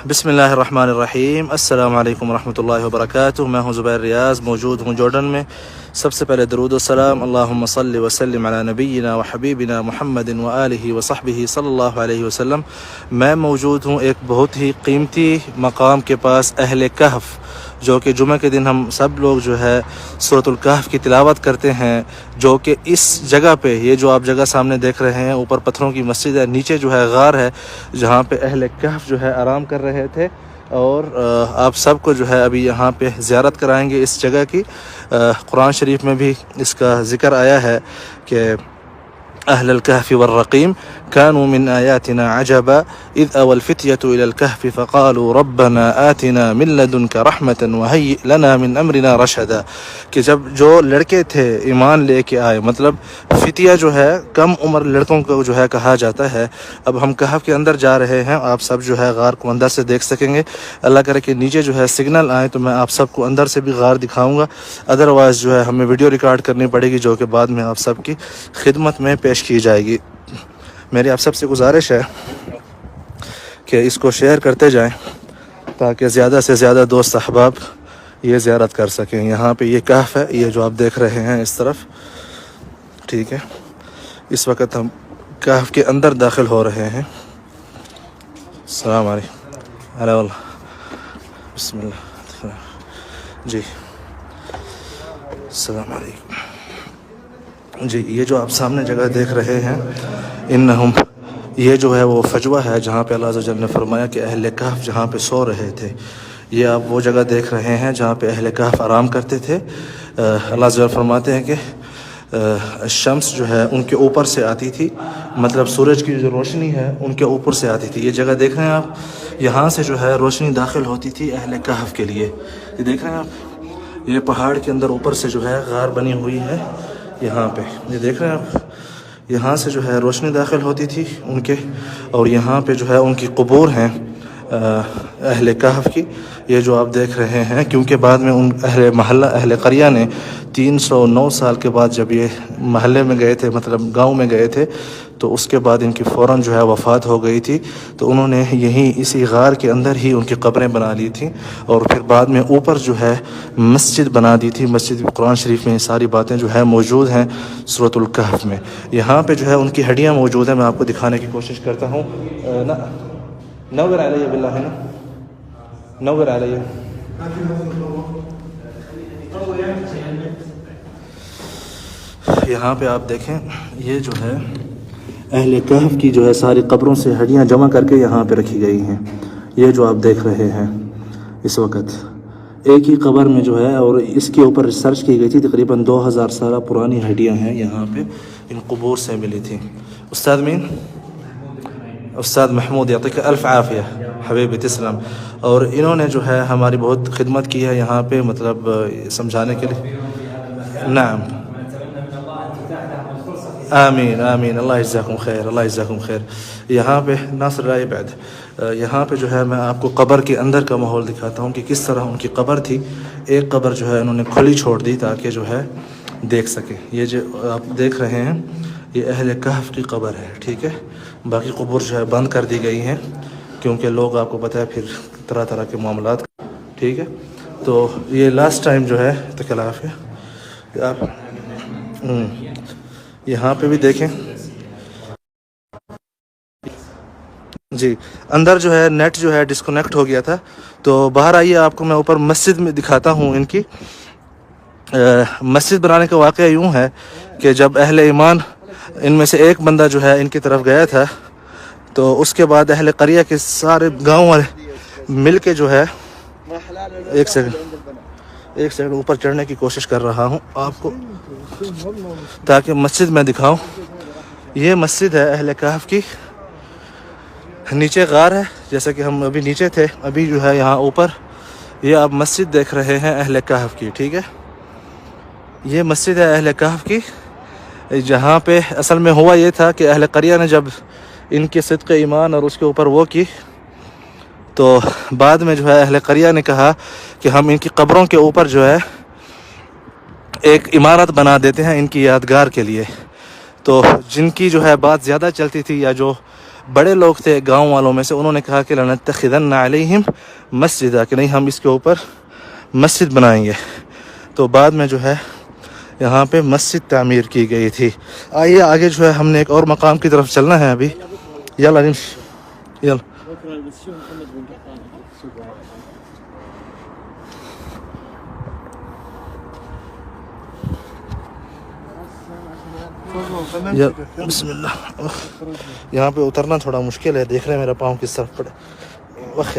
بسم اللہ الرحمن الرحیم، السلام علیکم ورحمۃ اللہ وبرکاتہ۔ میں ہوں زبیر ریاض، موجود ہوں جارڈن میں۔ سب سے پہلے درود و سلام، اللہم صلی وسلم علی نبینا و حبیبنا محمد و آلہ و صحبہ صلی اللہ علیہ وسلم۔ میں موجود ہوں ایک بہت ہی قیمتی مقام کے پاس، اہل کہف، جو کہ جمعہ کے دن ہم سب لوگ جو ہے سورۃ الکہف کی تلاوت کرتے ہیں، جو کہ اس جگہ پہ، یہ جو آپ جگہ سامنے دیکھ رہے ہیں، اوپر پتھروں کی مسجد ہے، نیچے جو ہے غار ہے جہاں پہ اہل کہف جو ہے آرام کر رہے تھے۔ اور آپ سب کو جو ہے ابھی یہاں پہ زیارت کرائیں گے اس جگہ کی۔ قرآن شریف میں بھی اس کا ذکر آیا ہے کہ اہل الکہف والرقیم كانوا من آیاتنا عجبا اذ اوى الفتية الى الكهف فقالوا ربنا آتنا من لدنك رحمة وهيئ لنا من امرنا رشدا، کہ جب جو لڑکے تھے ایمان لے کے آئے، مطلب فتیہ جو ہے کم عمر لڑکوں کو جو ہے کہا جاتا ہے۔ اب ہم کہف کے اندر جا رہے ہیں، آپ سب جو ہے غار کو اندر سے دیکھ سکیں گے۔ اللہ کرے کہ نیچے جو ہے سگنل آئے تو میں آپ سب کو اندر سے بھی غار دکھاؤں گا، ادروائز جو ہے ہمیں ویڈیو ریکارڈ کرنی پڑے گی، جو کہ بعد میں آپ سب کی خدمت میں پیش کی جائے گی۔ میری آپ سب سے گزارش ہے کہ اس کو شیئر کرتے جائیں تاکہ زیادہ سے زیادہ دوست احباب یہ زیارت کر سکیں۔ یہاں پہ یہ کہف ہے، یہ جو آپ دیکھ رہے ہیں اس طرف، ٹھیک ہے۔ اس وقت ہم کہف کے اندر داخل ہو رہے ہیں۔ السلام علیکم، ہلا واللہ، بسم اللہ جی، السلام علیکم جی۔ یہ جو آپ سامنے جگہ دیکھ رہے ہیں، انہم، یہ جو ہے وہ فجوہ ہے جہاں پہ اللہ عز و جل نے فرمایا کہ اہل کہف جہاں پہ سو رہے تھے۔ یہ آپ وہ جگہ دیکھ رہے ہیں جہاں پہ اہل کہف آرام کرتے تھے۔ اللہ عز و جل فرماتے ہیں کہ شمس جو ہے ان کے اوپر سے آتی تھی، مطلب سورج کی جو روشنی ہے ان کے اوپر سے آتی تھی۔ یہ جگہ دیکھ رہے ہیں آپ، یہاں سے جو ہے روشنی داخل ہوتی تھی اہل کہف کے لیے۔ یہ دیکھ رہے ہیں آپ، یہ پہاڑ کے اندر اوپر سے جو ہے غار بنی ہوئی ہے یہاں پہ، یہ دیکھ رہے ہیں آپ، یہاں سے جو ہے روشنی داخل ہوتی تھی ان کے، اور یہاں پہ جو ہے ان کی قبور ہیں اہل کہف کی، یہ جو آپ دیکھ رہے ہیں۔ کیونکہ بعد میں ان اہل محلہ، اہل قریہ نے 309 سال کے بعد جب یہ محلے میں گئے تھے، مطلب گاؤں میں گئے تھے، تو اس کے بعد ان کی فوراً جو ہے وفات ہو گئی تھی، تو انہوں نے یہیں اسی غار کے اندر ہی ان کی قبریں بنا لی تھیں، اور پھر بعد میں اوپر جو ہے مسجد بنا دی تھی۔ مسجد قرآن شریف میں یہ ساری باتیں جو ہے موجود ہیں سورۃ الکہف میں۔ یہاں پہ جو ہے ان کی ہڈیاں موجود ہیں، میں آپ کو دکھانے کی کوشش کرتا ہوں۔ نور علیہ باللہ، ہے نا، نور علیہ، یہاں پہ آپ دیکھیں، یہ جو ہے اہل کہف کی جو ہے ساری قبروں سے ہڈیاں جمع کر کے یہاں پہ رکھی گئی ہیں۔ یہ جو آپ دیکھ رہے ہیں اس وقت ایک ہی قبر میں جو ہے، اور اس کے اوپر ریسرچ کی گئی تھی، تقریباً 2000 سالہ پرانی ہڈیاں ہیں یہاں پہ، ان قبور سے ملی تھیں۔ استاد مین، استاد محمود، یعطیک الف عافیہ حبیبی، تسلم۔ اور انہوں نے جو ہے ہماری بہت خدمت کی ہے یہاں پہ، مطلب سمجھانے کے لیے۔ نعم، آمین آمین، اللہ جزاکم خیر، اللہ جزاکم خیر۔ یہاں پہ ناصر رائے بعد، یہاں پہ جو ہے میں آپ کو قبر کے اندر کا ماحول دکھاتا ہوں کہ کس طرح ان کی قبر تھی۔ ایک قبر جو ہے انہوں نے کھلی چھوڑ دی تاکہ جو ہے دیکھ سکیں۔ یہ جو آپ دیکھ رہے ہیں یہ اہل کہف کی قبر ہے، ٹھیک ہے۔ باقی قبور جو ہے بند کر دی گئی ہیں، کیونکہ لوگ، آپ کو پتہ ہے پھر طرح طرح کے معاملات، ٹھیک ہے۔ تو یہ لاسٹ ٹائم جو ہے تکلاف ہے، آپ یہاں پہ بھی دیکھیں جی۔ اندر جو ہے نیٹ جو ہے ڈسکنیکٹ ہو گیا تھا، تو باہر آئیے آپ کو میں اوپر مسجد میں دکھاتا ہوں۔ ان کی مسجد بنانے کا واقعہ یوں ہے کہ جب اہل ایمان، ان میں سے ایک بندہ جو ہے ان کی طرف گیا تھا، تو اس کے بعد اہل قریہ کے سارے گاؤں والے مل کے جو ہے، ایک سیکنڈ اوپر چڑھنے کی کوشش کر رہا ہوں آپ کو تاکہ مسجد میں دکھاؤں۔ یہ مسجد ہے اہل کہف کی، نیچے غار ہے، جیسا کہ ہم ابھی نیچے تھے، ابھی جو ہے یہاں اوپر یہ آپ مسجد دیکھ رہے ہیں اہل کہف کی، ٹھیک ہے۔ یہ مسجد ہے اہل کہف کی، جہاں پہ اصل میں ہوا یہ تھا کہ اہل قریہ نے جب ان کے صدق ایمان اور اس کے اوپر وہ کی، تو بعد میں جو ہے اہل قریہ نے کہا کہ ہم ان کی قبروں کے اوپر جو ہے ایک عمارت بنا دیتے ہیں ان کی یادگار کے لیے۔ تو جن کی جو ہے بات زیادہ چلتی تھی، یا جو بڑے لوگ تھے گاؤں والوں میں سے، انہوں نے کہا کہ لنتخذن علیہم مسجدہ، کہ نہیں ہم اس کے اوپر مسجد بنائیں گے. تو بعد میں جو ہے یہاں پہ مسجد تعمیر کی گئی تھی. آئیے آگے جو ہے ہم نے ایک اور مقام کی طرف چلنا ہے ابھی. یلا نمشي يلا. بسم اللہ. یہاں پہ اترنا تھوڑا مشکل ہے، دیکھ رہے ہیں میرا پاؤں کس طرف پڑے.